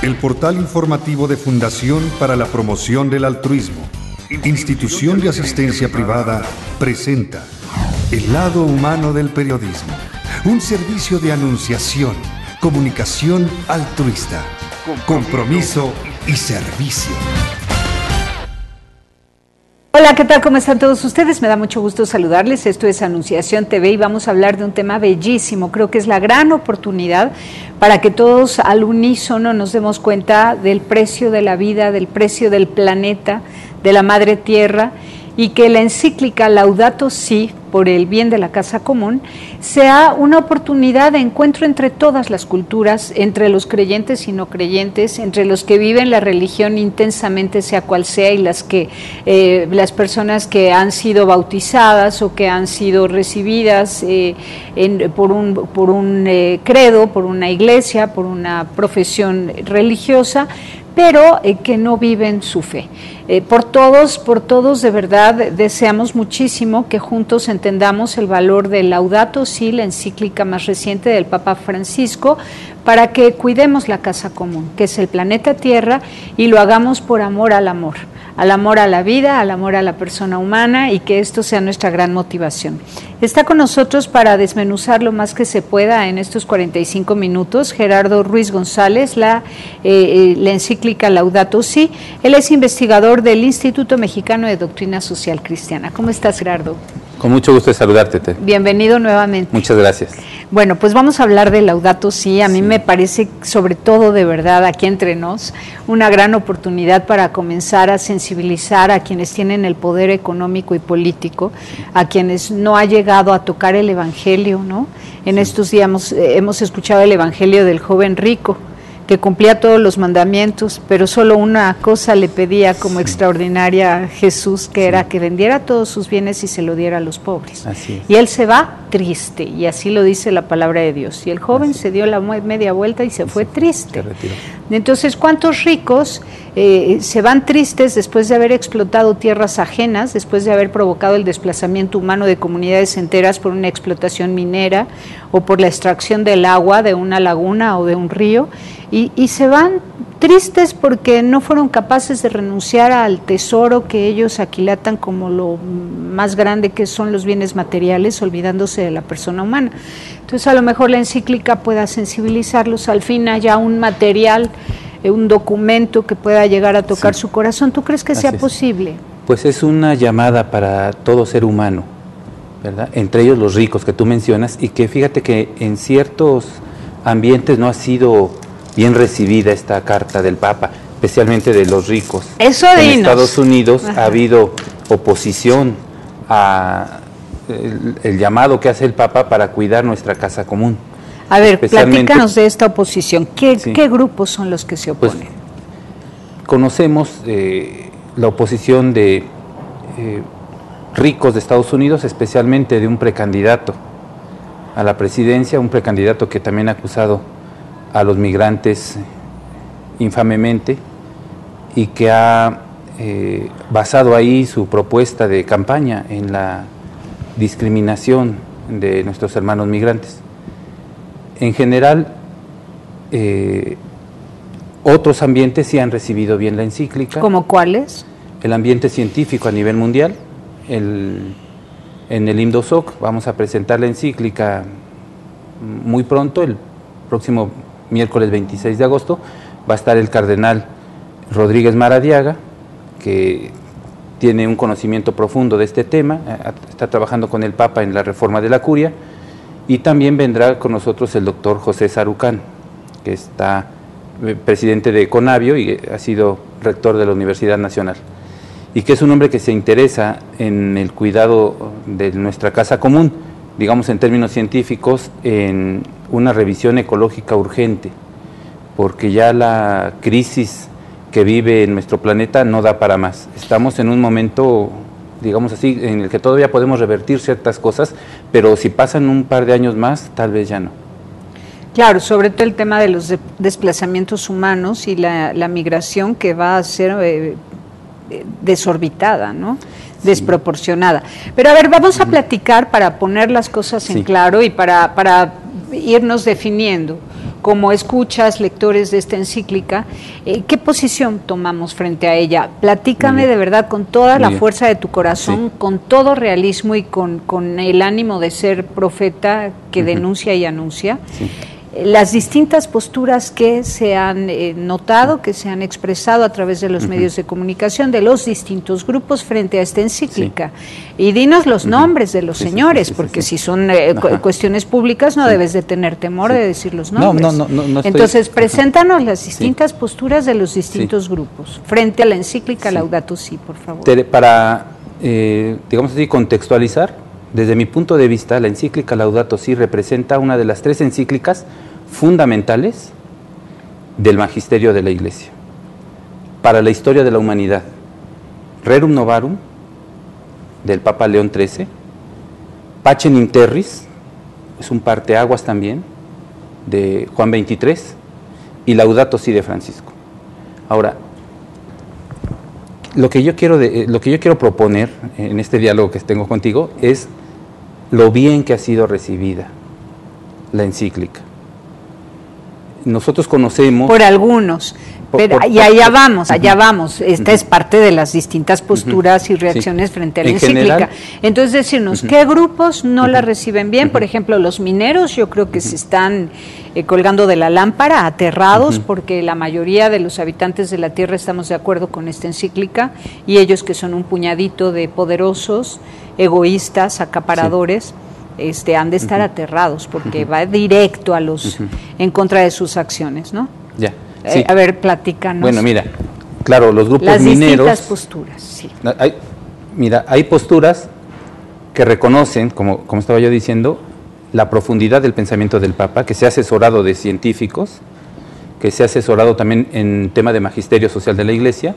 El portal informativo de Fundación para la Promoción del Altruismo, institución de asistencia privada, presenta El lado humano del periodismo, un servicio de anunciación, comunicación altruista, compromiso y servicio. Hola, ¿qué tal? ¿Cómo están todos ustedes? Me da mucho gusto saludarles. Esto es Anunciación TV y vamos a hablar de un tema bellísimo. Creo que es la gran oportunidad para que todos al unísono nos demos cuenta del precio de la vida, del precio del planeta, de la madre tierra, y que la encíclica Laudato Si, por el bien de la casa común, sea una oportunidad de encuentro entre todas las culturas, entre los creyentes y no creyentes, entre los que viven la religión intensamente, sea cual sea, y las personas que han sido bautizadas o que han sido recibidas por un credo, por una iglesia, por una profesión religiosa, pero que no viven su fe. Por todos de verdad deseamos muchísimo que juntos entendamos el valor del Laudato Si, la encíclica más reciente del Papa Francisco, para que cuidemos la casa común, que es el planeta Tierra, y lo hagamos por amor al amor a la vida, al amor a la persona humana, y que esto sea nuestra gran motivación. Está con nosotros para desmenuzar lo más que se pueda en estos 45 minutos Gerardo Ruiz González, la encíclica Laudato Si. Él es investigador del Instituto Mexicano de Doctrina Social Cristiana. ¿Cómo estás, Gerardo? Con mucho gusto de saludarte, Te. Bienvenido nuevamente. Muchas gracias. Bueno, pues vamos a hablar de Laudato Si. A mí me parece, sobre todo de verdad, aquí entre nos, una gran oportunidad para comenzar a sensibilizar a quienes tienen el poder económico y político, a quienes no ha llegado a tocar el Evangelio, ¿no? En estos días hemos escuchado el Evangelio del joven rico, que cumplía todos los mandamientos, pero solo una cosa le pedía como extraordinaria a Jesús, que era que vendiera todos sus bienes y se lo diera a los pobres. Así es. Y él se va triste, y así lo dice la palabra de Dios. Y el joven se dio la media vuelta y se fue triste. Entonces, ¿cuántos ricos se van tristes después de haber explotado tierras ajenas, después de haber provocado el desplazamiento humano de comunidades enteras por una explotación minera o por la extracción del agua de una laguna o de un río? Y se van tristes porque no fueron capaces de renunciar al tesoro que ellos aquilatan como lo más grande, que son los bienes materiales, olvidándose de la persona humana. Entonces, a lo mejor la encíclica pueda sensibilizarlos, al fin haya un material, un documento que pueda llegar a tocar su corazón. ¿Tú crees que sea posible? Pues es una llamada para todo ser humano, ¿verdad? Entre ellos los ricos que tú mencionas, y que fíjate que en ciertos ambientes no ha sido bien recibida esta carta del Papa, especialmente de los ricos. Eso en Estados Unidos ha habido oposición a el llamado que hace el Papa para cuidar nuestra casa común. A ver, platícanos de esta oposición. ¿Qué grupos son los que se oponen? Pues, conocemos la oposición de ricos de Estados Unidos, especialmente de un precandidato a la presidencia, un precandidato que también ha acusado a los migrantes infamemente, y que ha basado ahí su propuesta de campaña en la discriminación de nuestros hermanos migrantes. En general, otros ambientes sí han recibido bien la encíclica. ¿Cómo cuáles? El ambiente científico a nivel mundial. En el IMDOSOC vamos a presentar la encíclica muy pronto, el próximo miércoles 26 de agosto, va a estar el cardenal Rodríguez Maradiaga, que tiene un conocimiento profundo de este tema, está trabajando con el Papa en la reforma de la curia, y también vendrá con nosotros el doctor José Sarucán, que está presidente de Conavio y ha sido rector de la Universidad Nacional, y que es un hombre que se interesa en el cuidado de nuestra casa común, digamos en términos científicos, en una revisión ecológica urgente, porque ya la crisis que vive en nuestro planeta no da para más. Estamos en un momento, digamos así, en el que todavía podemos revertir ciertas cosas, pero si pasan un par de años más, tal vez ya no. Claro, sobre todo el tema de los desplazamientos humanos y la migración, que va a ser desorbitada, ¿no? Desproporcionada. Pero a ver, vamos a platicar para poner las cosas en claro y para irnos definiendo. como escuchas, lectores de esta encíclica, ¿qué posición tomamos frente a ella? Platícame de verdad con toda la fuerza de tu corazón, con todo realismo y con el ánimo de ser profeta que denuncia y anuncia. Sí. Las distintas posturas que se han notado, que se han expresado a través de los medios de comunicación de los distintos grupos frente a esta encíclica. Sí. Y dinos los nombres de los señores, porque si son cuestiones públicas no debes de tener temor de decir los nombres. No Entonces, preséntanos las distintas posturas de los distintos grupos frente a la encíclica Laudato Si, por favor. Para, digamos así, contextualizar, desde mi punto de vista, la encíclica Laudato Si representa una de las 3 encíclicas fundamentales del magisterio de la Iglesia para la historia de la humanidad. Rerum Novarum, del Papa León XIII, Pacem in Terris, es un parteaguas también, de Juan XXIII, y Laudato Si de Francisco. Ahora, lo que yo quiero proponer en este diálogo que tengo contigo es lo bien que ha sido recibida la encíclica. Nosotros conocemos... Por algunos, pero allá vamos. Esta es parte de las distintas posturas y reacciones frente a la encíclica. General, entonces, decirnos, ¿qué grupos no la reciben bien? Por ejemplo, los mineros, yo creo que se están colgando de la lámpara, aterrados, porque la mayoría de los habitantes de la Tierra estamos de acuerdo con esta encíclica, y ellos que son un puñadito de poderosos, egoístas, acaparadores, han de estar aterrados, porque va directo a los en contra de sus acciones, ¿no? Ya. Sí. A ver, platícanos. Bueno, mira, claro, los grupos las mineros... Las distintas posturas, sí. Hay posturas que reconocen, como estaba yo diciendo, la profundidad del pensamiento del Papa, que se ha asesorado de científicos, que se ha asesorado también en tema de magisterio social de la Iglesia,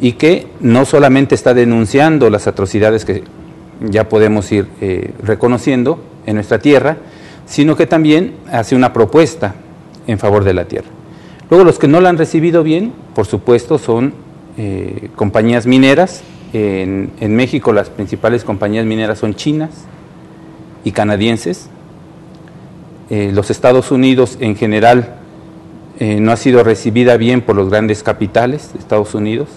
y que no solamente está denunciando las atrocidades que ya podemos ir reconociendo en nuestra tierra, sino que también hace una propuesta en favor de la tierra. Luego, los que no la han recibido bien, por supuesto, son compañías mineras. En México las principales compañías mineras son chinas y canadienses. Los Estados Unidos en general no ha sido recibida bien por los grandes capitales de Estados Unidos.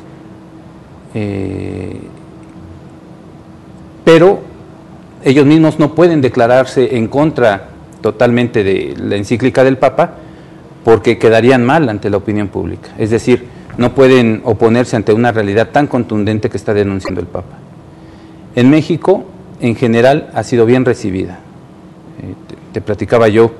Pero ellos mismos no pueden declararse en contra totalmente de la encíclica del Papa, porque quedarían mal ante la opinión pública. Es decir, no pueden oponerse ante una realidad tan contundente que está denunciando el Papa. En México, en general, ha sido bien recibida. Te platicaba yo,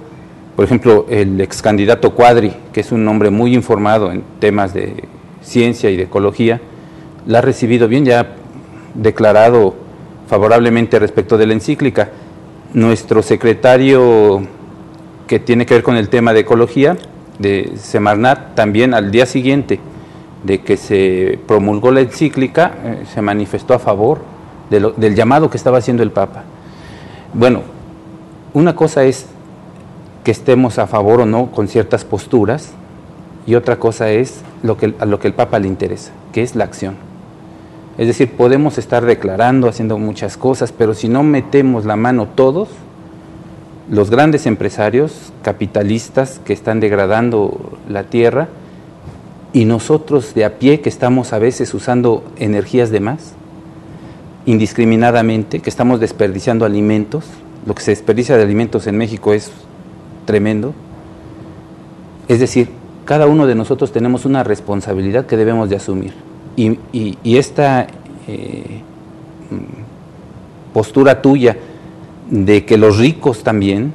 por ejemplo, el ex candidato Cuadri, que es un hombre muy informado en temas de ciencia y de ecología, la ha recibido bien, ya ha declarado favorablemente respecto de la encíclica. Nuestro secretario que tiene que ver con el tema de ecología, de Semarnat, también al día siguiente de que se promulgó la encíclica, se manifestó a favor del llamado que estaba haciendo el Papa. Bueno, una cosa es que estemos a favor o no con ciertas posturas, y otra cosa es a lo que el Papa le interesa, que es la acción. Es decir, podemos estar declarando, haciendo muchas cosas, pero si no metemos la mano todos, los grandes empresarios capitalistas que están degradando la tierra, y nosotros de a pie que estamos a veces usando energías de más, indiscriminadamente, que estamos desperdiciando alimentos, lo que se desperdicia de alimentos en México es tremendo. Es decir, cada uno de nosotros tenemos una responsabilidad que debemos de asumir. Y esta postura tuya de que los ricos también,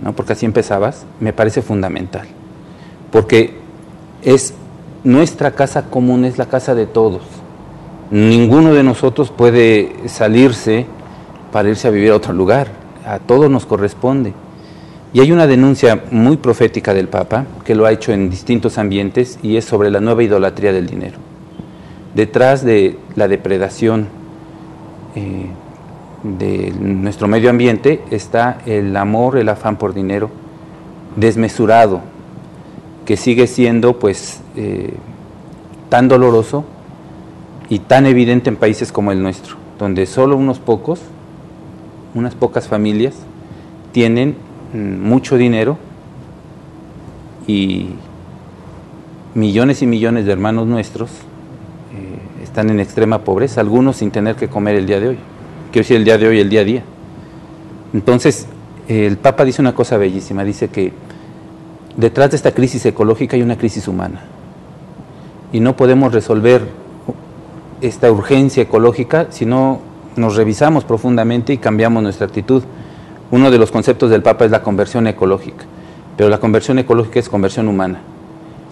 ¿no? Porque así empezabas, me parece fundamental. Porque es nuestra casa común, es la casa de todos. Ninguno de nosotros puede salirse para irse a vivir a otro lugar. A todos nos corresponde. Y hay una denuncia muy profética del Papa, que lo ha hecho en distintos ambientes, y es sobre la nueva idolatría del dinero. Detrás de la depredación de nuestro medio ambiente está el amor, el afán por dinero desmesurado, que sigue siendo pues tan doloroso y tan evidente en países como el nuestro, donde solo unas pocas familias tienen mucho dinero y millones y millones de hermanos nuestros están en extrema pobreza, algunos sin tener que comer el día de hoy. Quiero decir, el día de hoy, el día a día. Entonces, el Papa dice una cosa bellísima, dice que detrás de esta crisis ecológica hay una crisis humana. Y no podemos resolver esta urgencia ecológica si no nos revisamos profundamente y cambiamos nuestra actitud. Uno de los conceptos del Papa es la conversión ecológica, pero la conversión ecológica es conversión humana.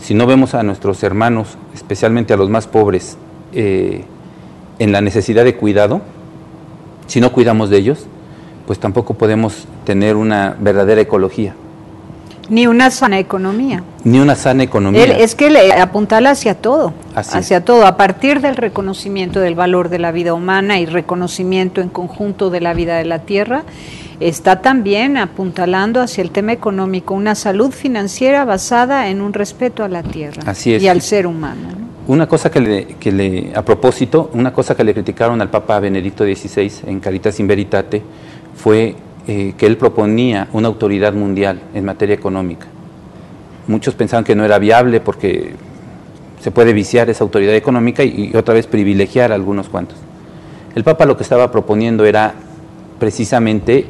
Si no vemos a nuestros hermanos, especialmente a los más pobres, en la necesidad de cuidado, si no cuidamos de ellos, pues tampoco podemos tener una verdadera ecología. Ni una sana economía. Ni una sana economía. Es que le apuntala hacia todo, hacia todo, a partir del reconocimiento del valor de la vida humana y reconocimiento en conjunto de la vida de la tierra, está también apuntalando hacia el tema económico, una salud financiera basada en un respeto a la tierra. Así es. Y al ser humano, ¿no? Una cosa a propósito, una cosa que le criticaron al Papa Benedicto XVI en Caritas in Veritate fue que él proponía una autoridad mundial en materia económica. Muchos pensaban que no era viable porque se puede viciar esa autoridad económica y otra vez privilegiar a algunos cuantos. El Papa lo que estaba proponiendo era precisamente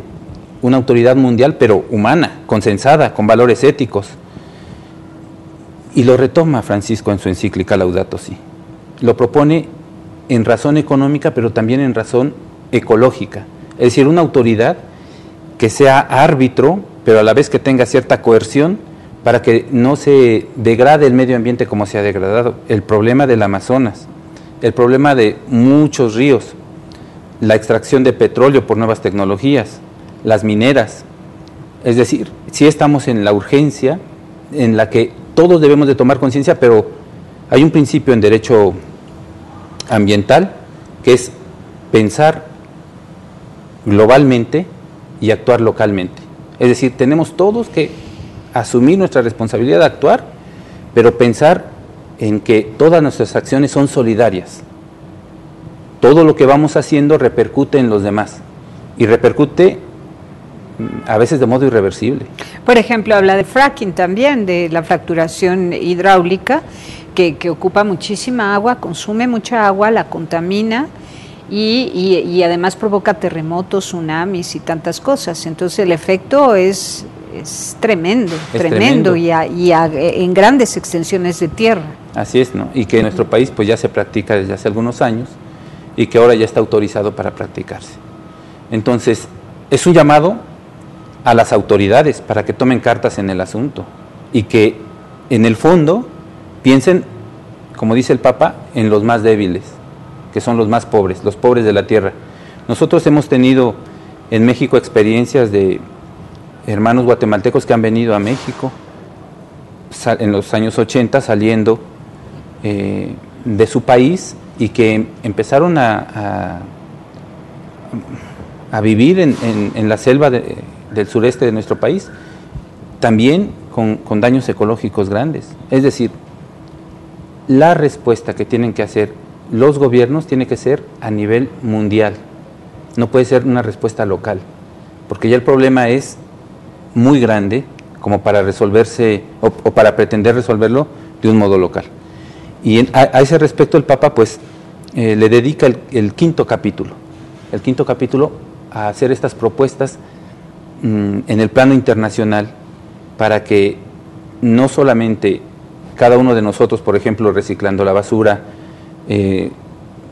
una autoridad mundial, pero humana, consensada, con valores éticos. Y lo retoma Francisco en su encíclica Laudato Si. Lo propone en razón económica, pero también en razón ecológica. Es decir, una autoridad que sea árbitro, pero a la vez que tenga cierta coerción para que no se degrade el medio ambiente como se ha degradado. El problema del Amazonas, el problema de muchos ríos, la extracción de petróleo por nuevas tecnologías, las mineras. Es decir, sí estamos en la urgencia en la que todos debemos de tomar conciencia, pero hay un principio en derecho ambiental que es pensar globalmente y actuar localmente. Es decir, tenemos todos que asumir nuestra responsabilidad de actuar, pero pensar en que todas nuestras acciones son solidarias. Todo lo que vamos haciendo repercute en los demás y repercute a veces de modo irreversible. Por ejemplo, habla de fracking también, de la fracturación hidráulica, que ocupa muchísima agua, consume mucha agua, la contamina y además provoca terremotos, tsunamis y tantas cosas. Entonces el efecto es tremendo, tremendo. Y en grandes extensiones de tierra. Así es, ¿no? Y que en nuestro país pues ya se practica desde hace algunos años y que ahora ya está autorizado para practicarse. Entonces, es un llamado a las autoridades para que tomen cartas en el asunto y que en el fondo piensen, como dice el Papa, en los más débiles, que son los más pobres, los pobres de la tierra. Nosotros hemos tenido en México experiencias de hermanos guatemaltecos que han venido a México en los años 80 saliendo de su país y que empezaron a vivir en la selva del sureste de nuestro país, también con daños ecológicos grandes. Es decir, la respuesta que tienen que hacer los gobiernos tiene que ser a nivel mundial, no puede ser una respuesta local, porque ya el problema es muy grande como para resolverse o para pretender resolverlo de un modo local. Y a ese respecto el Papa pues le dedica el quinto capítulo a hacer estas propuestas en el plano internacional para que no solamente cada uno de nosotros, por ejemplo, reciclando la basura,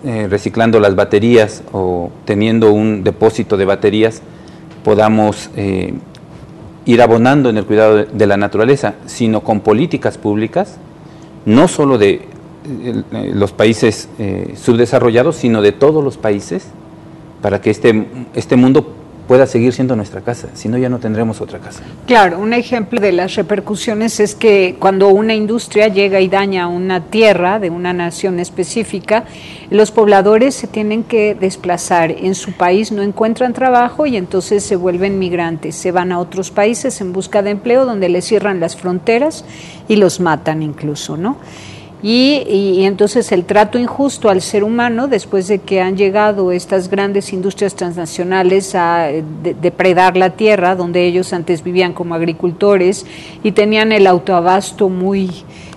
reciclando las baterías o teniendo un depósito de baterías, podamos ir abonando en el cuidado de la naturaleza, sino con políticas públicas, no solo de los países subdesarrollados, sino de todos los países, para que este mundo pueda seguir siendo nuestra casa, si no ya no tendremos otra casa. Claro, un ejemplo de las repercusiones es que cuando una industria llega y daña una tierra de una nación específica, los pobladores se tienen que desplazar en su país, no encuentran trabajo y entonces se vuelven migrantes, se van a otros países en busca de empleo donde les cierran las fronteras y los matan incluso, ¿no? y entonces el trato injusto al ser humano, después de que han llegado estas grandes industrias transnacionales a depredar la tierra, donde ellos antes vivían como agricultores y tenían el autoabasto muy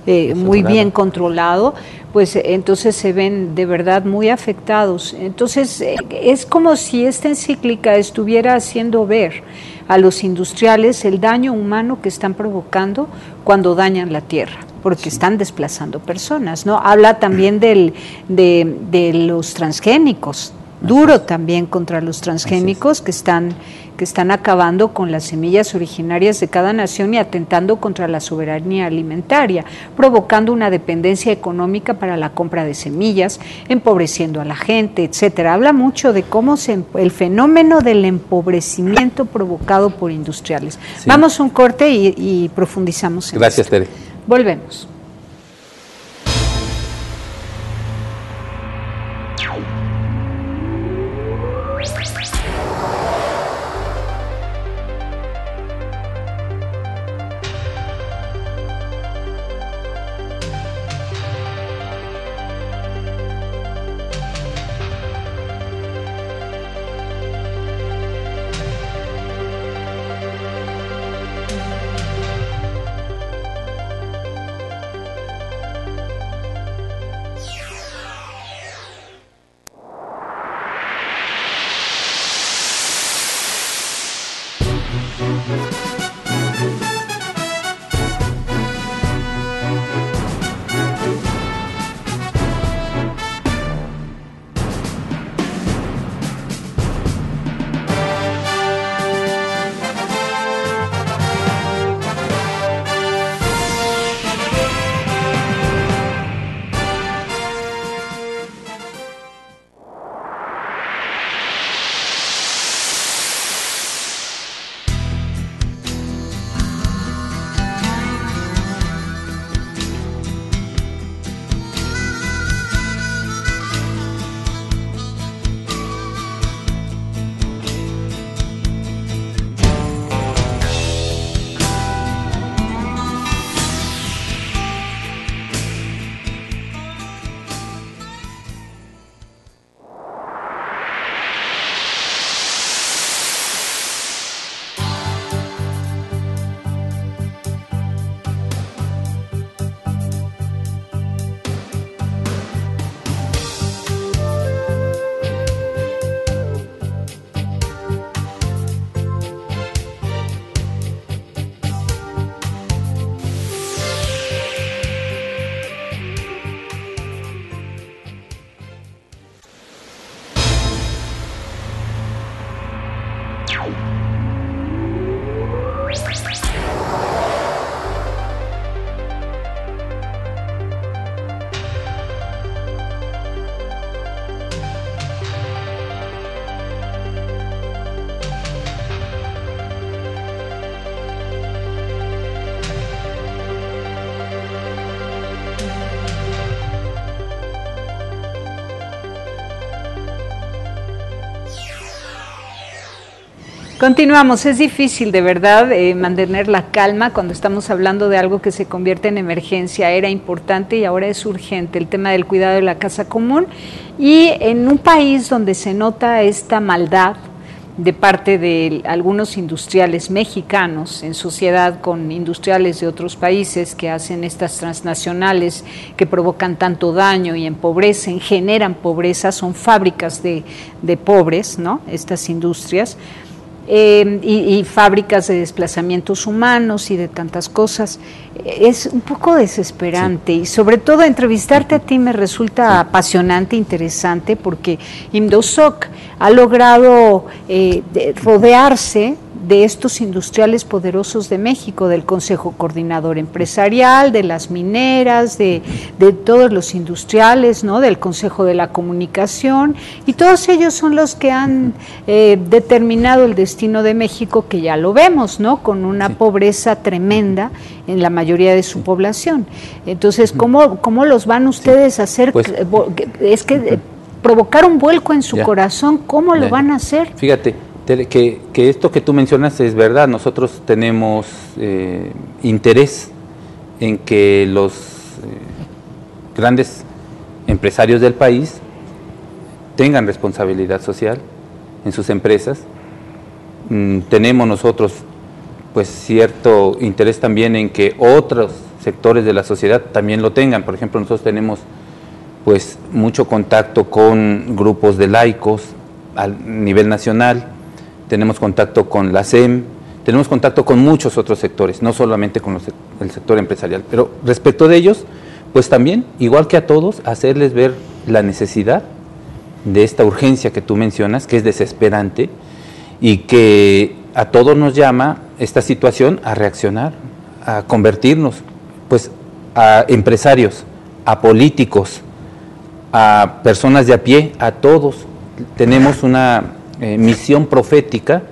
bien controlado, pues entonces se ven de verdad muy afectados. Entonces es como si esta encíclica estuviera haciendo ver a los industriales el daño humano que están provocando cuando dañan la tierra, porque están desplazando personas, ¿no? Habla también de los transgénicos, duro también contra los transgénicos que están acabando con las semillas originarias de cada nación y atentando contra la soberanía alimentaria, provocando una dependencia económica para la compra de semillas, empobreciendo a la gente, etcétera. Habla mucho de cómo el fenómeno del empobrecimiento provocado por industriales. Sí. Vamos a un corte y profundizamos en Gracias, esto. Tere. Volvemos. Continuamos, es difícil de verdad mantener la calma cuando estamos hablando de algo que se convierte en emergencia. Era importante y ahora es urgente el tema del cuidado de la casa común, y en un país donde se nota esta maldad de parte de algunos industriales mexicanos en sociedad con industriales de otros países que hacen estas transnacionales que provocan tanto daño y empobrecen, generan pobreza, son fábricas de pobres, ¿no? Estas industrias. Y fábricas de desplazamientos humanos y de tantas cosas. Es un poco desesperante, sí. Y sobre todo entrevistarte a ti me resulta apasionante, interesante, porque INDOSOC ha logrado rodearse de estos industriales poderosos de México, del Consejo Coordinador Empresarial, de las mineras, de todos los industriales, ¿no? Del Consejo de la Comunicación, y todos ellos son los que han determinado el destino de México, que ya lo vemos, ¿no? Con una pobreza tremenda en la mayoría de su población. Entonces, ¿cómo los van ustedes a hacer? Pues, es que provocar un vuelco en su corazón, ¿cómo lo van a hacer? Fíjate, que esto que tú mencionas es verdad. Nosotros tenemos interés en que grandes empresarios del país tengan responsabilidad social en sus empresas. Tenemos nosotros pues cierto interés también en que otros sectores de la sociedad también lo tengan. Por ejemplo, nosotros tenemos pues mucho contacto con grupos de laicos a nivel nacional, tenemos contacto con la SEM, tenemos contacto con muchos otros sectores, no solamente con el sector empresarial, pero respecto de ellos, pues también, igual que a todos, hacerles ver la necesidad de esta urgencia que tú mencionas, que es desesperante, y que a todos nos llama esta situación a reaccionar, a convertirnos, pues, a empresarios, a políticos, a personas de a pie, a todos. Tenemos una misión profética,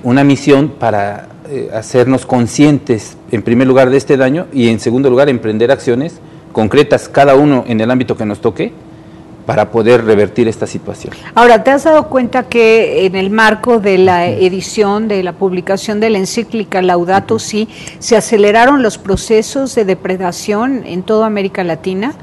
una misión para hacernos conscientes, en primer lugar, de este daño y en segundo lugar, emprender acciones concretas, cada uno en el ámbito que nos toque, para poder revertir esta situación. Ahora, ¿te has dado cuenta que en el marco de la edición, de la publicación de la encíclica Laudato Si, se aceleraron los procesos de depredación en toda América Latina?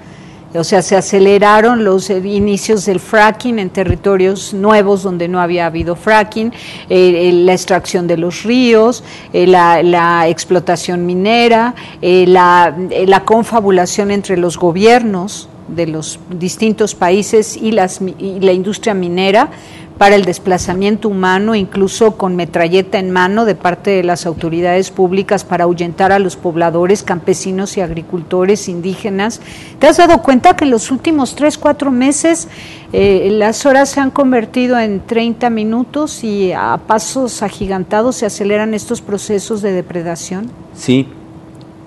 O sea, se aceleraron los inicios del fracking en territorios nuevos donde no había habido fracking, la extracción de los ríos, la explotación minera, la confabulación entre los gobiernos de los distintos países y la industria minera para el desplazamiento humano, incluso con metralleta en mano de parte de las autoridades públicas para ahuyentar a los pobladores, campesinos y agricultores indígenas. ¿Te has dado cuenta que en los últimos 3-4 meses las horas se han convertido en 30 minutos y a pasos agigantados se aceleran estos procesos de depredación? Sí,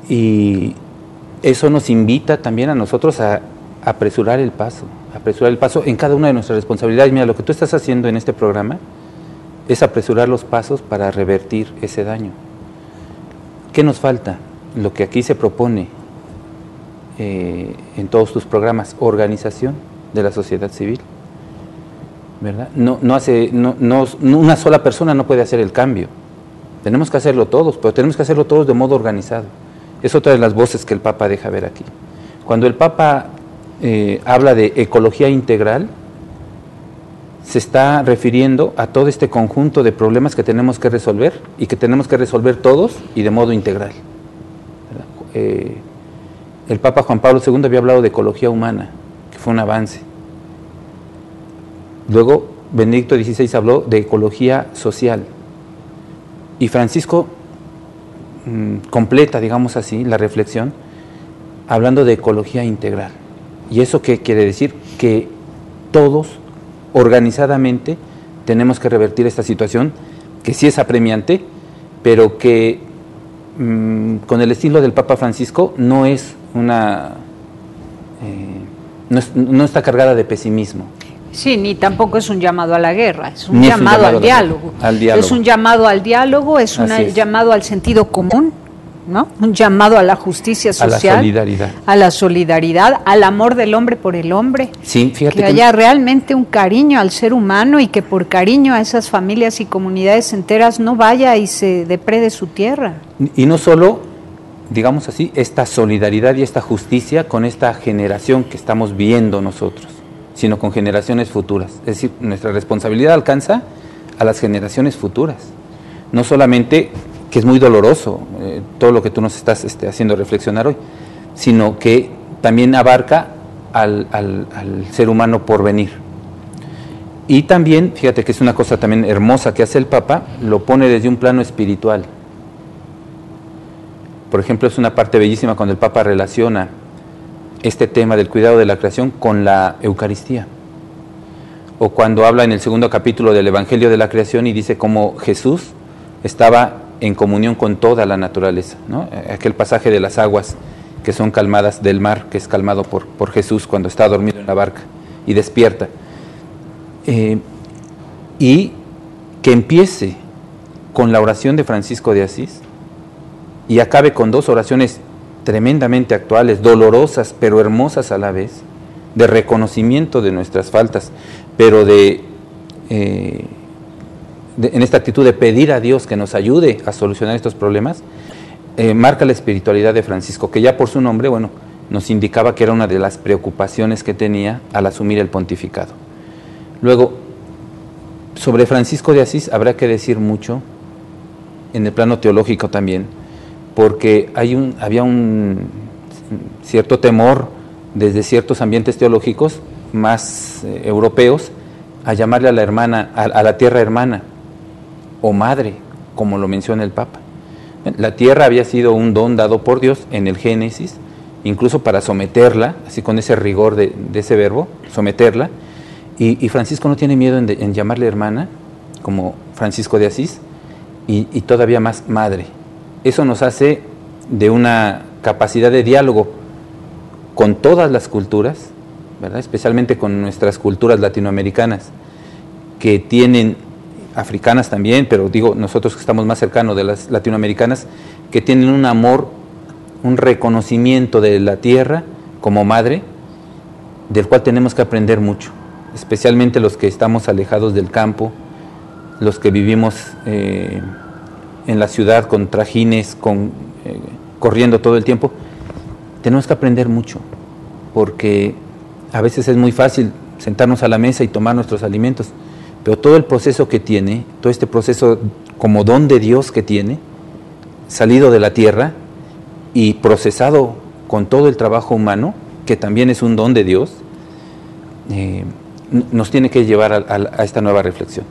y eso nos invita también a nosotros a apresurar el paso en cada una de nuestras responsabilidades. Mira, lo que tú estás haciendo en este programa es apresurar los pasos para revertir ese daño. ¿Qué nos falta? Lo que aquí se propone en todos tus programas, organización de la sociedad civil, ¿verdad? Una sola persona no puede hacer el cambio. Tenemos que hacerlo todos, pero tenemos que hacerlo todos de modo organizado. Es otra de las voces que el Papa deja ver aquí. Cuando el Papa habla de ecología integral, se está refiriendo a todo este conjunto de problemas que tenemos que resolver y que tenemos que resolver todos y de modo integral. El Papa Juan Pablo II había hablado de ecología humana, que fue un avance. Luego Benedicto XVI habló de ecología social y Francisco completa, digamos así, la reflexión hablando de ecología integral. ¿Y eso qué quiere decir? Que todos, organizadamente, tenemos que revertir esta situación, que sí es apremiante, pero que con el estilo del Papa Francisco no es no está cargada de pesimismo. Sí, ni tampoco es un llamado a la guerra, es un llamado al diálogo. Es un llamado al diálogo, es un llamado al sentido común, ¿no? Un llamado a la justicia social, a la solidaridad, al amor del hombre por el hombre. Sí, fíjate que haya realmente un cariño al ser humano y que por cariño a esas familias y comunidades enteras no vaya y se deprede su tierra. Y no solo, digamos así, esta solidaridad y esta justicia con esta generación que estamos viendo nosotros, sino con generaciones futuras. Es decir, nuestra responsabilidad alcanza a las generaciones futuras. No solamente, que es muy doloroso todo lo que tú nos estás haciendo reflexionar hoy, sino que también abarca al ser humano por venir. Y también, fíjate que es una cosa también hermosa que hace el Papa, lo pone desde un plano espiritual. Por ejemplo, es una parte bellísima cuando el Papa relaciona este tema del cuidado de la creación con la Eucaristía. O cuando habla en el 2º capítulo del Evangelio de la Creación y dice cómo Jesús estaba en comunión con toda la naturaleza, ¿no? Aquel pasaje de las aguas que son calmadas del mar, que es calmado por Jesús cuando está dormido en la barca y despierta. Y que empiece con la oración de Francisco de Asís y acabe con 2 oraciones tremendamente actuales, dolorosas, pero hermosas a la vez, de reconocimiento de nuestras faltas, pero en esta actitud de pedir a Dios que nos ayude a solucionar estos problemas, marca la espiritualidad de Francisco, que ya por su nombre, bueno, nos indicaba que era una de las preocupaciones que tenía al asumir el pontificado. Luego, sobre Francisco de Asís habrá que decir mucho, en el plano teológico también, porque había un cierto temor desde ciertos ambientes teológicos más europeos a llamarle a la hermana, a la tierra hermana o madre, como lo menciona el Papa. La tierra había sido un don dado por Dios en el Génesis, incluso para someterla, así con ese rigor de ese verbo, someterla, y Francisco no tiene miedo en llamarle hermana, como Francisco de Asís, y todavía más madre. Eso nos hace de una capacidad de diálogo con todas las culturas, ¿verdad? Especialmente con nuestras culturas latinoamericanas, que tienen, africanas también, pero digo, nosotros que estamos más cercanos de las latinoamericanas, que tienen un amor, un reconocimiento de la tierra como madre, del cual tenemos que aprender mucho, especialmente los que estamos alejados del campo, los que vivimos en la ciudad con trajines, corriendo todo el tiempo. Tenemos que aprender mucho, porque a veces es muy fácil sentarnos a la mesa y tomar nuestros alimentos, pero todo el proceso que tiene, todo este proceso como don de Dios que tiene, salido de la tierra y procesado con todo el trabajo humano, que también es un don de Dios, nos tiene que llevar a esta nueva reflexión.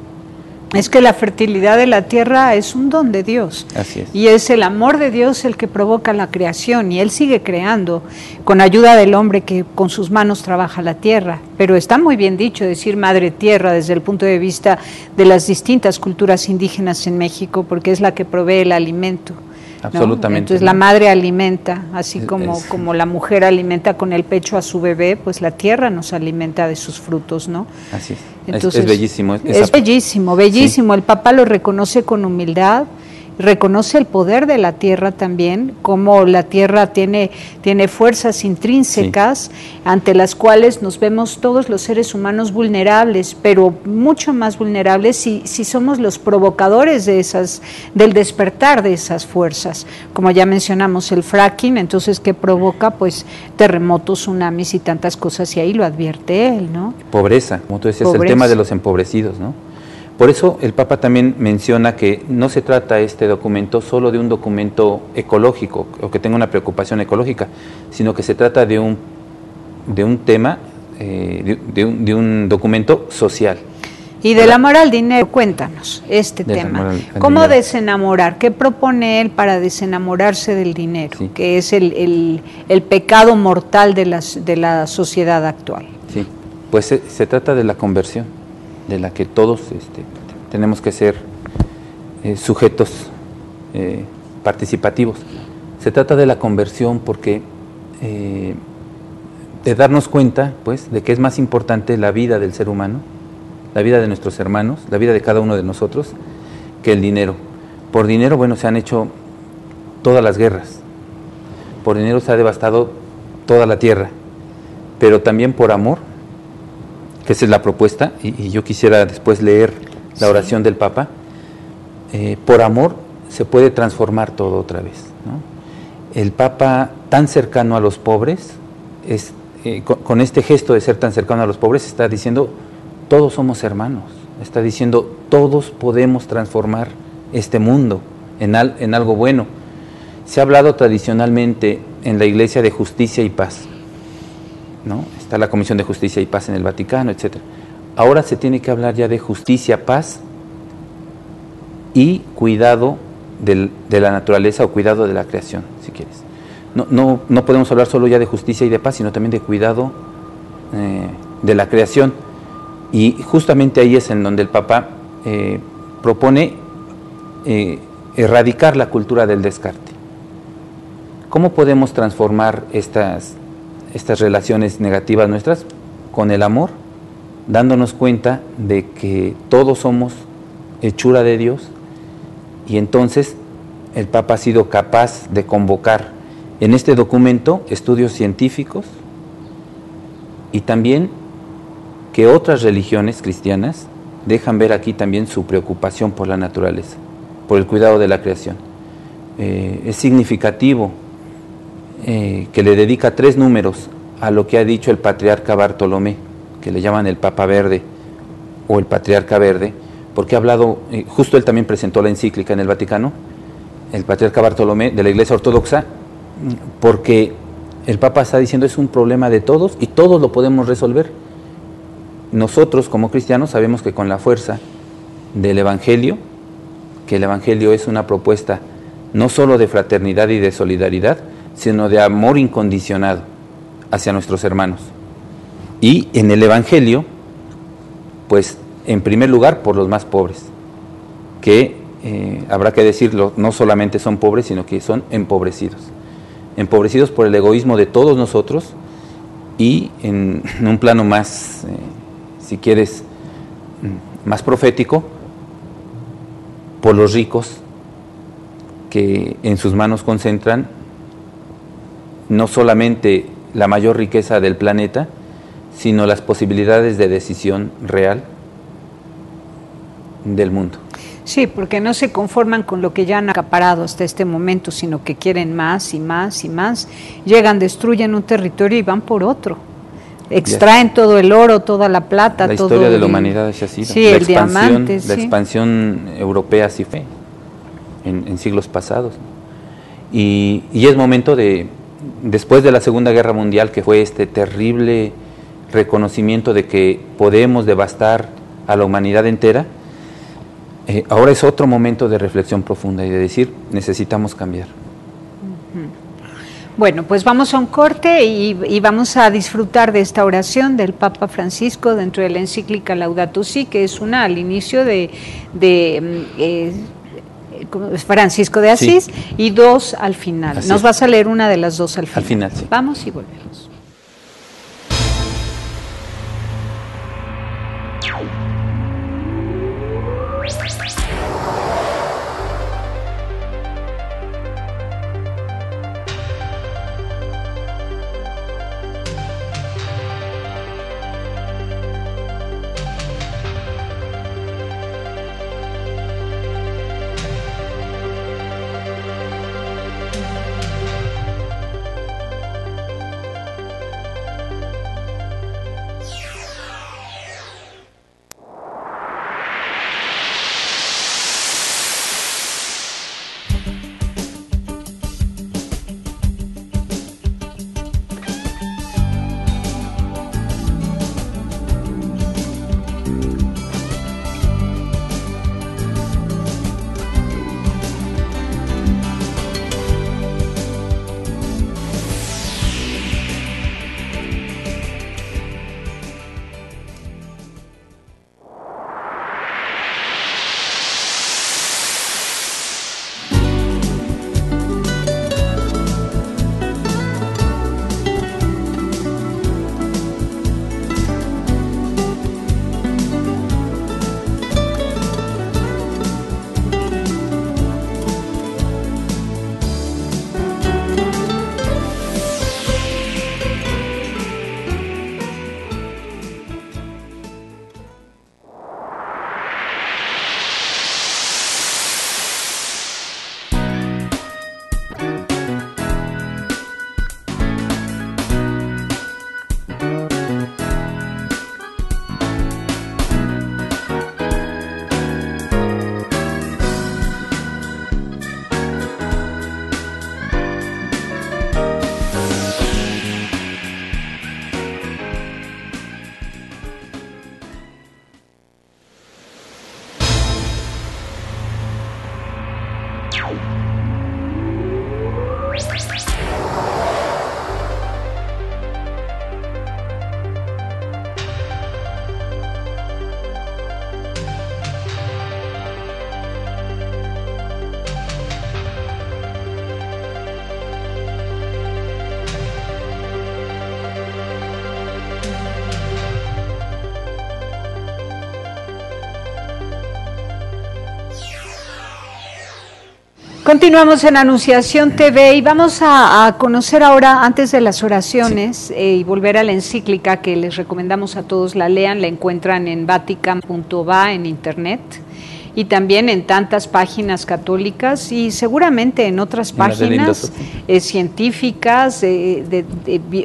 Es que la fertilidad de la tierra es un don de Dios. Así es. Y es el amor de Dios el que provoca la creación, y Él sigue creando con ayuda del hombre que con sus manos trabaja la tierra. Pero está muy bien dicho decir madre tierra desde el punto de vista de las distintas culturas indígenas en México, porque es la que provee el alimento, ¿no? Absolutamente. Entonces la madre alimenta, así como la mujer alimenta con el pecho a su bebé, pues la tierra nos alimenta de sus frutos, ¿no? Así es. Entonces, es bellísimo. Es bellísimo, bellísimo. Sí. El Papa lo reconoce con humildad, reconoce el poder de la tierra también, como la tierra tiene fuerzas intrínsecas, sí, ante las cuales nos vemos todos los seres humanos vulnerables, pero mucho más vulnerables si somos los provocadores del despertar de esas fuerzas. Como ya mencionamos, el fracking, entonces, ¿qué provoca? Pues terremotos, tsunamis y tantas cosas, y ahí lo advierte él, ¿no? Pobreza, como tú decías, el tema de los empobrecidos, ¿no? Por eso el Papa también menciona que no se trata este documento solo de un documento ecológico o que tenga una preocupación ecológica, sino que se trata de un tema, de un documento social. Y del amor al dinero, cuéntanos este tema. ¿Cómo desenamorar? ¿Qué propone él para desenamorarse del dinero? Sí. Que es el pecado mortal de la sociedad actual. Sí, pues se trata de la conversión, de la que todos tenemos que ser sujetos participativos. Se trata de la conversión porque de darnos cuenta, pues, de que es más importante la vida del ser humano, la vida de nuestros hermanos, la vida de cada uno de nosotros, que el dinero. Por dinero, bueno, se han hecho todas las guerras, por dinero se ha devastado toda la tierra, pero también por amor, que esa es la propuesta, y yo quisiera después leer la oración del Papa. Por amor se puede transformar todo otra vez, ¿no? El Papa, tan cercano a los pobres, con este gesto de ser tan cercano a los pobres, está diciendo, todos somos hermanos, está diciendo, todos podemos transformar este mundo en algo bueno. Se ha hablado tradicionalmente en la Iglesia de justicia y paz, ¿no? Está la Comisión de Justicia y Paz en el Vaticano, etc. Ahora se tiene que hablar ya de justicia, paz y cuidado de la naturaleza o cuidado de la creación, si quieres. No podemos hablar solo ya de justicia y de paz, sino también de cuidado de la creación. Y justamente ahí es en donde el Papa propone erradicar la cultura del descarte. ¿Cómo podemos transformar estas relaciones negativas nuestras? Con el amor, dándonos cuenta de que todos somos hechura de Dios, y entonces el Papa ha sido capaz de convocar en este documento estudios científicos y también que otras religiones cristianas dejan ver aquí también su preocupación por la naturaleza, por el cuidado de la creación. Es significativo que le dedica 3 números a lo que ha dicho el patriarca Bartolomé, que le llaman el Papa Verde o el Patriarca Verde, porque ha hablado, justo él también presentó la encíclica en el Vaticano, el Patriarca Bartolomé de la Iglesia Ortodoxa, porque el Papa está diciendo es un problema de todos y todos lo podemos resolver. Nosotros como cristianos sabemos que con la fuerza del Evangelio, que el Evangelio es una propuesta no solo de fraternidad y de solidaridad, sino de amor incondicionado hacia nuestros hermanos. Y en el Evangelio, pues en primer lugar por los más pobres, que habrá que decirlo, no solamente son pobres, sino que son empobrecidos. Empobrecidos por el egoísmo de todos nosotros y en un plano más, si quieres, más profético, por los ricos que en sus manos concentran no solamente la mayor riqueza del planeta, sino las posibilidades de decisión real del mundo. Sí, porque no se conforman con lo que ya han acaparado hasta este momento, sino que quieren más y más y más. Llegan, destruyen un territorio y van por otro. Extraen todo el oro, toda la plata. La todo historia de la humanidad así ha sido. Sí, el diamante. La expansión europea así fue en siglos pasados. Y es momento de, después de la Segunda Guerra Mundial, que fue este terrible reconocimiento de que podemos devastar a la humanidad entera, ahora es otro momento de reflexión profunda y de decir, necesitamos cambiar. Bueno, pues vamos a un corte y vamos a disfrutar de esta oración del Papa Francisco dentro de la encíclica Laudato Si, que es una al inicio de Francisco de Asís, sí, y 2 al final. Así Nos vas a leer una de las 2 al final. Al final, sí. Vamos y volvemos. Continuamos en Anunciación TV y vamos a conocer ahora, antes de las oraciones, y volver a la encíclica que les recomendamos a todos la lean, la encuentran en vatican.va en internet, y también en tantas páginas católicas y seguramente en otras páginas científicas, de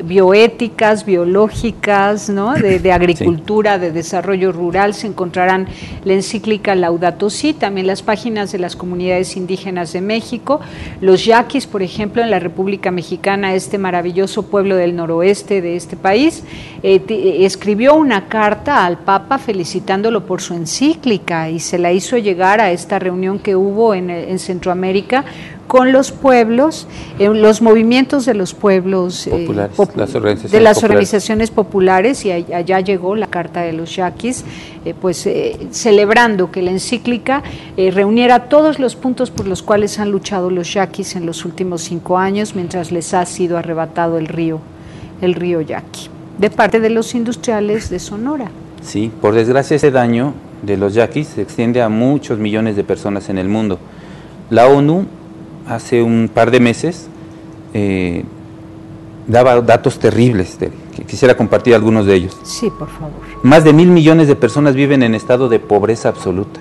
bioéticas, biológicas, ¿no? de agricultura, de desarrollo rural, se encontrarán la encíclica Laudato Si, también las páginas de las comunidades indígenas de México, los yaquis, por ejemplo, en la República Mexicana, este maravilloso pueblo del noroeste de este país, escribió una carta al Papa felicitándolo por su encíclica y se la hizo llegar a esta reunión que hubo en Centroamérica con los pueblos, los movimientos de los pueblos populares, de las organizaciones populares, y allá llegó la carta de los yaquis, celebrando que la encíclica reuniera todos los puntos por los cuales han luchado los yaquis en los últimos 5 años, mientras les ha sido arrebatado el río Yaqui, de parte de los industriales de Sonora. Sí, por desgracia ese daño de los yaquis se extiende a muchos millones de personas en el mundo. La ONU hace un par de meses daba datos terribles, que quisiera compartir algunos de ellos. Sí, por favor. Más de 1.000 millones de personas viven en estado de pobreza absoluta.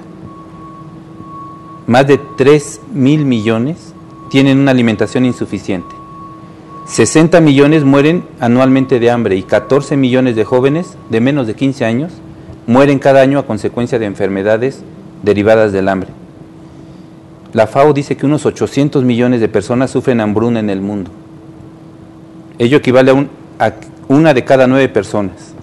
Más de 3.000 millones tienen una alimentación insuficiente. 60 millones mueren anualmente de hambre y 14 millones de jóvenes de menos de 15 años mueren cada año a consecuencia de enfermedades derivadas del hambre. La FAO dice que unos 800 millones de personas sufren hambruna en el mundo. Ello equivale a una de cada 9 personas.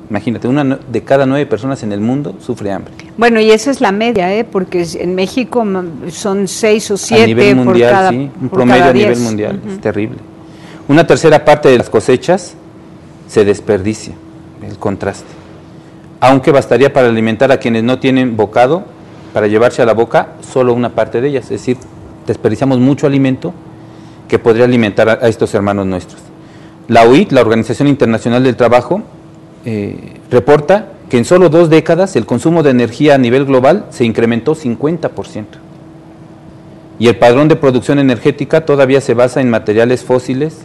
Imagínate, una de cada 9 personas en el mundo sufre hambre. Bueno, y esa es la media, porque en México son 6 o 7 a nivel mundial, por cada, sí, un por promedio cada a nivel 10. mundial, es terrible. Una tercera parte de las cosechas se desperdicia, el contraste. Aunque bastaría para alimentar a quienes no tienen bocado, para llevarse a la boca solo una parte de ellas, es decir, desperdiciamos mucho alimento que podría alimentar a estos hermanos nuestros. La OIT, la Organización Internacional del Trabajo, reporta que en solo 2 décadas el consumo de energía a nivel global se incrementó 50%. Y el padrón de producción energética todavía se basa en materiales fósiles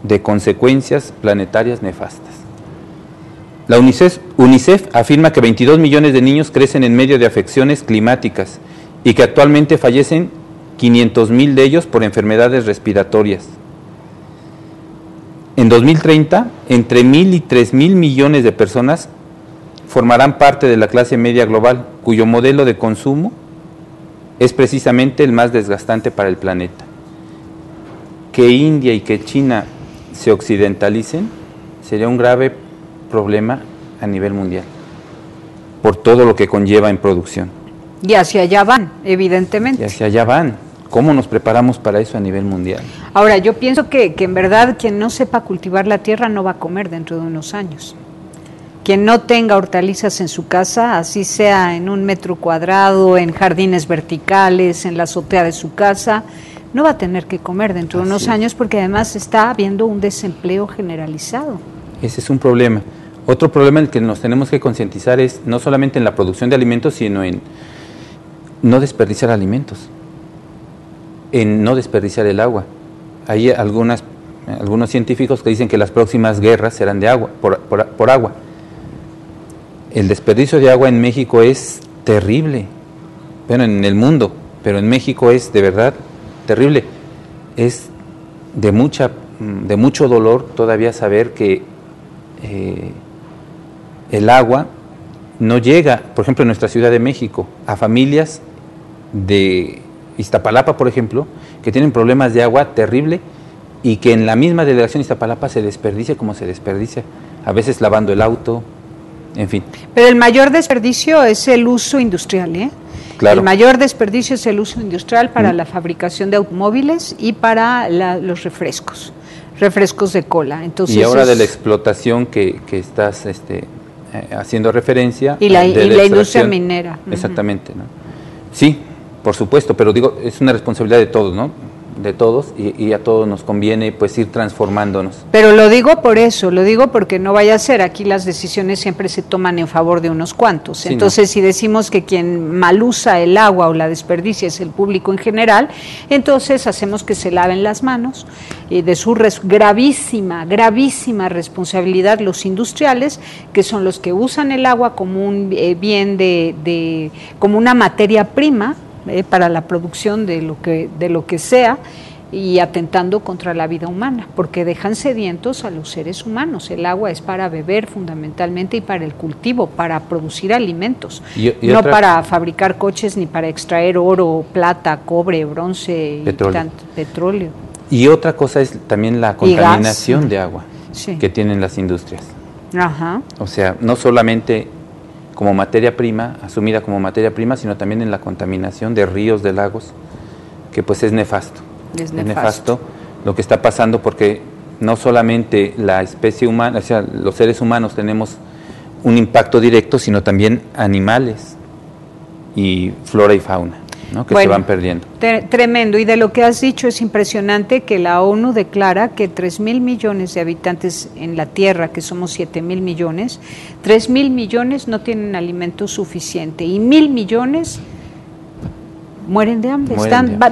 de consecuencias planetarias nefastas. La UNICEF afirma que 22 millones de niños crecen en medio de afecciones climáticas y que actualmente fallecen 500,000 de ellos por enfermedades respiratorias. En 2030, entre 1.000 y 3.000 millones de personas formarán parte de la clase media global, cuyo modelo de consumo es precisamente el más desgastante para el planeta. Que India y que China se occidentalicen sería un grave problema a nivel mundial, por todo lo que conlleva en producción. Y hacia allá van, evidentemente. Y hacia allá van. ¿Cómo nos preparamos para eso a nivel mundial? Ahora, yo pienso que en verdad quien no sepa cultivar la tierra no va a comer dentro de unos años. Quien no tenga hortalizas en su casa, así sea en 1 metro cuadrado, en jardines verticales, en la azotea de su casa, no va a tener que comer dentro de unos años, porque además está habiendo un desempleo generalizado. Ese es un problema. Otro problema en el que nos tenemos que concientizar es no solamente en la producción de alimentos, sino en no desperdiciar alimentos, en no desperdiciar el agua. Hay algunos científicos que dicen que las próximas guerras serán de agua, por agua. El desperdicio de agua en México es terrible, bueno, en el mundo, pero en México es de verdad terrible. Es de mucho dolor todavía saber que el agua no llega, por ejemplo, en nuestra Ciudad de México, a familias de Iztapalapa, por ejemplo, que tienen problemas de agua terrible y que en la misma delegación de Iztapalapa se desperdicia como se desperdicia, a veces lavando el auto, en fin. Pero el mayor desperdicio es el uso industrial, ¿eh? Claro. El mayor desperdicio es el uso industrial para la fabricación de automóviles y para los refrescos de cola. Entonces, y ahora de la explotación que estás haciendo referencia. Y la industria minera. Exactamente, ¿no? Sí, por supuesto, pero digo, es una responsabilidad de todos, ¿no? De todos, y a todos nos conviene pues ir transformándonos. Pero lo digo por eso, lo digo porque no vaya a ser, aquí las decisiones siempre se toman en favor de unos cuantos. Sí, entonces, si decimos que quien mal usa el agua o la desperdicia es el público en general, entonces hacemos que se laven las manos de su gravísima responsabilidad los industriales, que son los que usan el agua como un bien como una materia prima para la producción de lo que sea, y atentando contra la vida humana, porque dejan sedientos a los seres humanos. El agua es para beber fundamentalmente y para el cultivo, para producir alimentos, no para fabricar coches ni para extraer oro, plata, cobre, bronce, petróleo. Y otra cosa es también la contaminación de agua que tienen las industrias. Ajá. O sea, no solamente como materia prima, asumida como materia prima, sino también en la contaminación de ríos, de lagos, que pues es nefasto. Es nefasto lo que está pasando, porque no solamente la especie humana, o sea, los seres humanos tenemos un impacto directo, sino también animales y flora y fauna, ¿no? Que se van perdiendo. Tremendo. Y de lo que has dicho es impresionante que la ONU declara que 3.000 millones de habitantes en la Tierra, que somos 7.000 millones, 3.000 millones no tienen alimento suficiente y 1.000 millones mueren de hambre,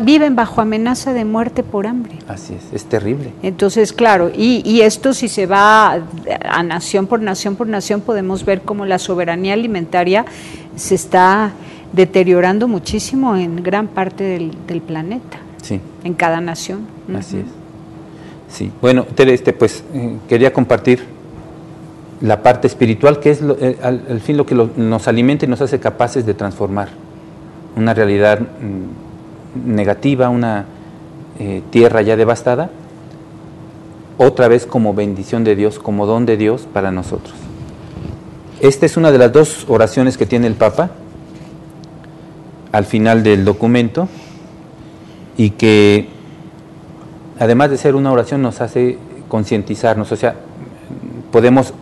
viven bajo amenaza de muerte por hambre. Así es terrible. Entonces, claro, y esto, si se va a nación por nación por nación, podemos ver cómo la soberanía alimentaria se está deteriorando muchísimo en gran parte del planeta, en cada nación. Así es. Sí. Bueno, Tere, pues quería compartir la parte espiritual, que es al fin lo que nos alimenta y nos hace capaces de transformar una realidad negativa, una tierra ya devastada, otra vez como bendición de Dios, como don de Dios para nosotros. Esta es una de las 2 oraciones que tiene el Papa al final del documento, y que además de ser una oración nos hace concientizarnos, o sea, podemos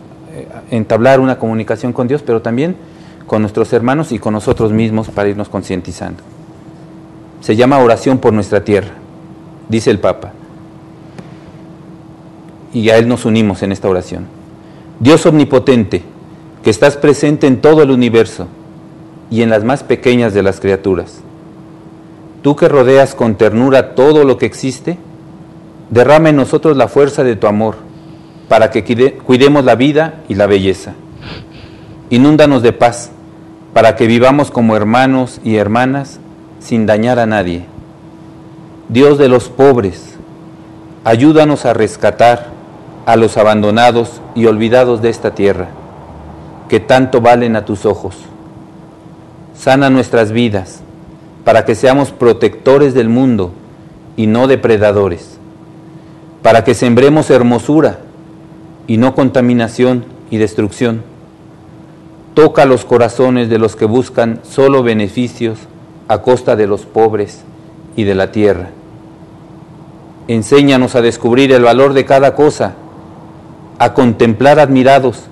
entablar una comunicación con Dios, pero también con nuestros hermanos y con nosotros mismos para irnos concientizando. Se llama oración por nuestra tierra, dice el Papa, y a él nos unimos en esta oración. Dios omnipotente, que estás presente en todo el universo y en las más pequeñas de las criaturas, tú que rodeas con ternura todo lo que existe, derrama en nosotros la fuerza de tu amor para que cuidemos la vida y la belleza. Inúndanos de paz, para que vivamos como hermanos y hermanas sin dañar a nadie. Dios de los pobres, ayúdanos a rescatar a los abandonados y olvidados de esta tierra, que tanto valen a tus ojos. Sana nuestras vidas, para que seamos protectores del mundo y no depredadores, para que sembremos hermosura y no contaminación y destrucción. Toca los corazones de los que buscan solo beneficios a costa de los pobres y de la tierra. Enséñanos a descubrir el valor de cada cosa, a contemplar admirados,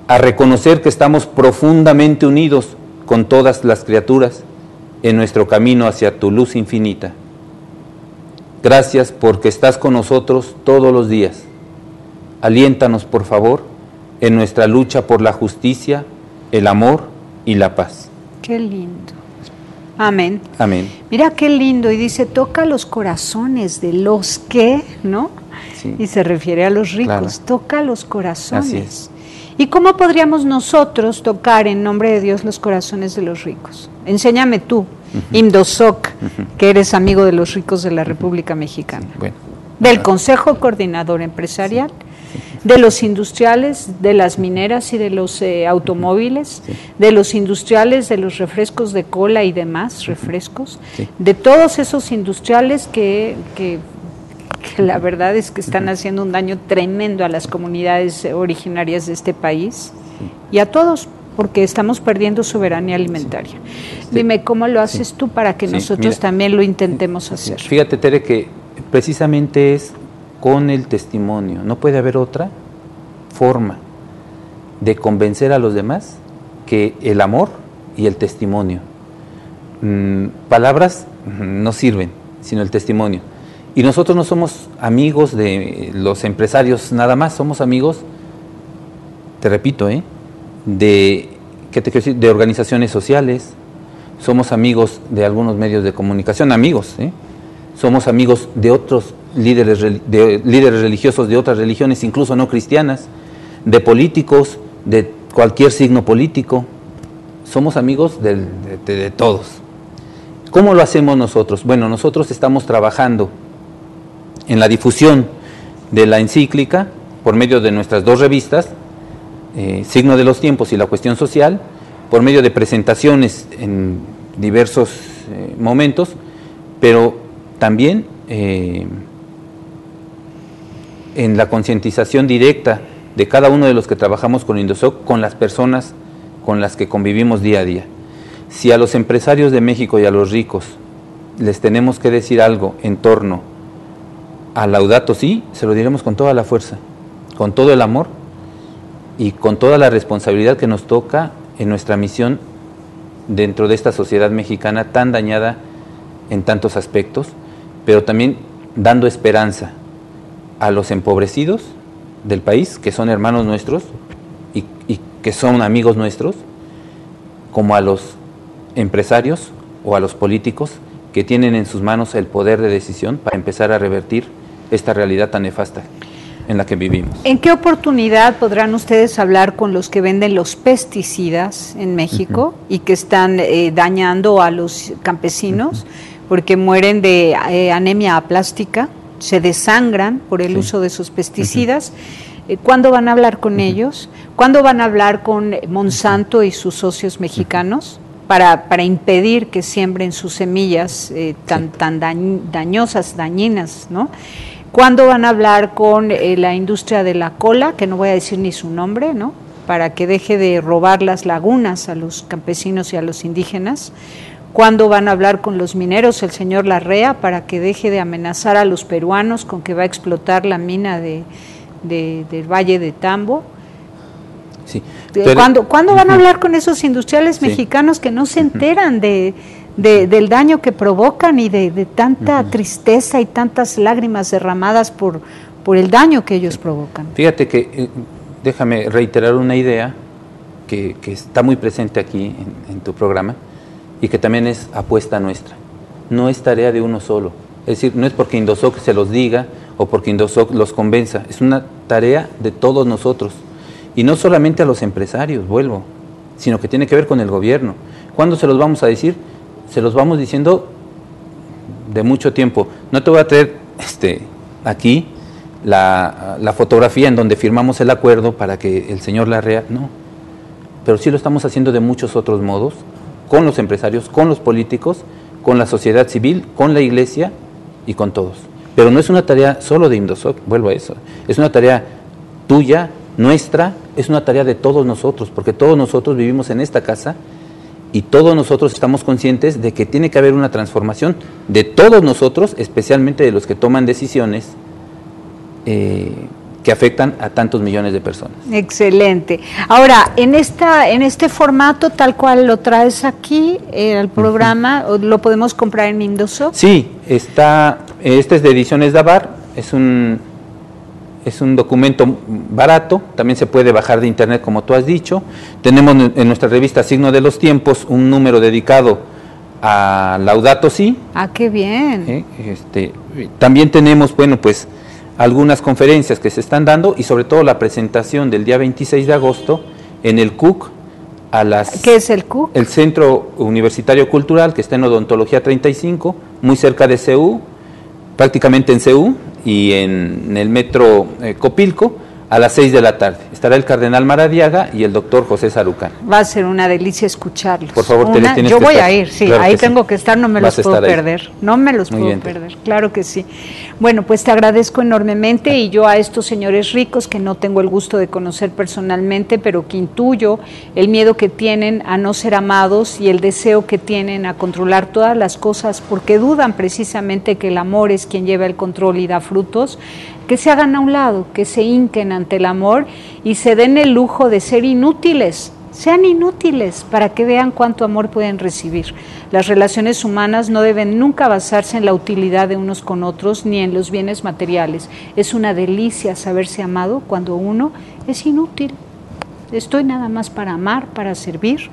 a reconocer que estamos profundamente unidos con todas las criaturas en nuestro camino hacia tu luz infinita. Gracias porque estás con nosotros todos los días. Aliéntanos, por favor, en nuestra lucha por la justicia, el amor y la paz. Qué lindo. Amén. Amén. Mira qué lindo, y dice, toca los corazones de los que, ¿no? Sí. Y se refiere a los ricos, claro. Toca los corazones. Así es. ¿Y cómo podríamos nosotros tocar en nombre de Dios los corazones de los ricos? Enséñame tú, Imdosoc, que eres amigo de los ricos de la República Mexicana, Bueno. del Consejo Coordinador Empresarial, de los industriales, de las mineras y de los automóviles, de los industriales, de los refrescos de cola y demás refrescos, de todos esos industriales que la verdad es que están haciendo un daño tremendo a las comunidades originarias de este país y a todos, porque estamos perdiendo soberanía alimentaria. Dime, ¿cómo lo haces tú para que nosotros también lo intentemos hacer? Fíjate, Tere, que precisamente es con el testimonio. No puede haber otra forma de convencer a los demás que el amor y el testimonio. Palabras no sirven, sino el testimonio. Y nosotros no somos amigos de los empresarios nada más, somos amigos, te repito, de organizaciones sociales, somos amigos de algunos medios de comunicación, amigos, somos amigos de otros líderes religiosos de otras religiones, incluso no cristianas, de políticos, de cualquier signo político. Somos amigos de todos. ¿Cómo lo hacemos nosotros? Bueno, nosotros estamos trabajando en la difusión de la encíclica por medio de nuestras 2 revistas, Signo de los Tiempos y La Cuestión Social, por medio de presentaciones en diversos momentos, pero también en la concientización directa de cada uno de los que trabajamos con Indosoc, con las personas con las que convivimos día a día. Si a los empresarios de México y a los ricos les tenemos que decir algo en torno a Laudato Si, se lo diremos con toda la fuerza, con todo el amor y con toda la responsabilidad que nos toca en nuestra misión dentro de esta sociedad mexicana tan dañada en tantos aspectos, pero también dando esperanza a los empobrecidos del país, que son hermanos nuestros y que son amigos nuestros, como a los empresarios o a los políticos que tienen en sus manos el poder de decisión para empezar a revertir esta realidad tan nefasta en la que vivimos. ¿En qué oportunidad podrán ustedes hablar con los que venden los pesticidas en México y que están dañando a los campesinos porque mueren de anemia aplástica, se desangran por el uso de esos pesticidas? ¿Cuándo van a hablar con ellos? ¿Cuándo van a hablar con Monsanto y sus socios mexicanos para impedir que siembren sus semillas tan dañinas, ¿no? ¿Cuándo van a hablar con la industria de la cola, que no voy a decir ni su nombre, ¿no?, para que deje de robar las lagunas a los campesinos y a los indígenas? ¿Cuándo van a hablar con los mineros, el señor Larrea, para que deje de amenazar a los peruanos con que va a explotar la mina del Valle de Tambo? Sí, ¿Cuándo van a hablar con esos industriales mexicanos que no se enteran del daño que provocan y de tanta tristeza y tantas lágrimas derramadas por el daño que ellos provocan? Fíjate que, déjame reiterar una idea que está muy presente aquí en tu programa y que también es apuesta nuestra. No es tarea de uno solo, es decir, no es porque Indosoc se los diga o porque Indosoc los convenza, es una tarea de todos nosotros. Y no solamente a los empresarios, sino que tiene que ver con el gobierno. ¿Cuándo se los vamos a decir? Se los vamos diciendo de mucho tiempo. No te voy a traer aquí la fotografía en donde firmamos el acuerdo para que el señor Larrea, no. Pero sí lo estamos haciendo de muchos otros modos, con los empresarios, con los políticos, con la sociedad civil, con la iglesia y con todos. Pero no es una tarea solo de Indosoc, vuelvo a eso. Es una tarea tuya, nuestra, es una tarea de todos nosotros, porque todos nosotros vivimos en esta casa y todos nosotros estamos conscientes de que tiene que haber una transformación de todos nosotros, especialmente de los que toman decisiones que afectan a tantos millones de personas. Excelente. Ahora, en este formato tal cual lo traes aquí, el programa, ¿lo podemos comprar en Indosoc? Sí, este es de Ediciones Davar, es un documento barato, también se puede bajar de internet como tú has dicho. Tenemos en nuestra revista Signo de los Tiempos un número dedicado a Laudato Si. Ah, qué bien. También tenemos, pues algunas conferencias que se están dando y sobre todo la presentación del día 26 de agosto en el CUC. ¿Qué es el CUC? El Centro Universitario Cultural, que está en Odontología 35, muy cerca de CEU, prácticamente en CEU, y en el metro Copilco, a las 6 de la tarde. Estará el cardenal Maradiaga y el doctor José Sarucán. Va a ser una delicia escucharlos. Por favor, tienes que estar. Yo voy a ir, sí, claro ahí tengo que estar, no me los puedo perder. Ahí. No me los puedo perder, claro que sí. Bueno, pues te agradezco enormemente y yo a estos señores ricos que no tengo el gusto de conocer personalmente, pero que intuyo el miedo que tienen a no ser amados y el deseo que tienen a controlar todas las cosas porque dudan precisamente que el amor es quien lleva el control y da frutos, que se hagan a un lado, que se hinquen ante el amor y se den el lujo de ser inútiles, sean inútiles para que vean cuánto amor pueden recibir. Las relaciones humanas no deben nunca basarse en la utilidad de unos con otros ni en los bienes materiales. Es una delicia saberse amado cuando uno es inútil. Estoy nada más para amar, para servir,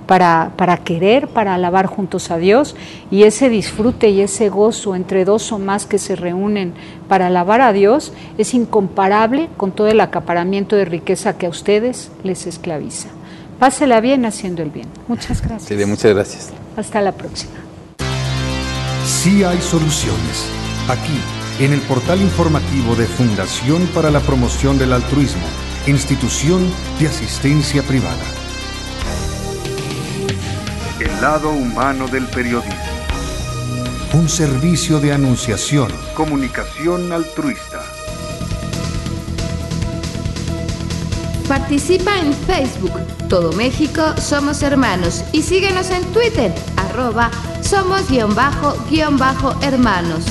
para querer, para alabar juntos a Dios, y ese disfrute y ese gozo entre dos o más que se reúnen para alabar a Dios es incomparable con todo el acaparamiento de riqueza que a ustedes les esclaviza. Pásela bien haciendo el bien. Muchas gracias. Sí, muchas gracias. Hasta la próxima. Sí hay soluciones. Aquí, en el portal informativo de Fundación para la Promoción del Altruismo, Institución de Asistencia Privada. El lado humano del periodismo. Un servicio de anunciación, comunicación altruista. Participa en Facebook, Todo México Somos Hermanos, y síguenos en Twitter, @somos_hermanos.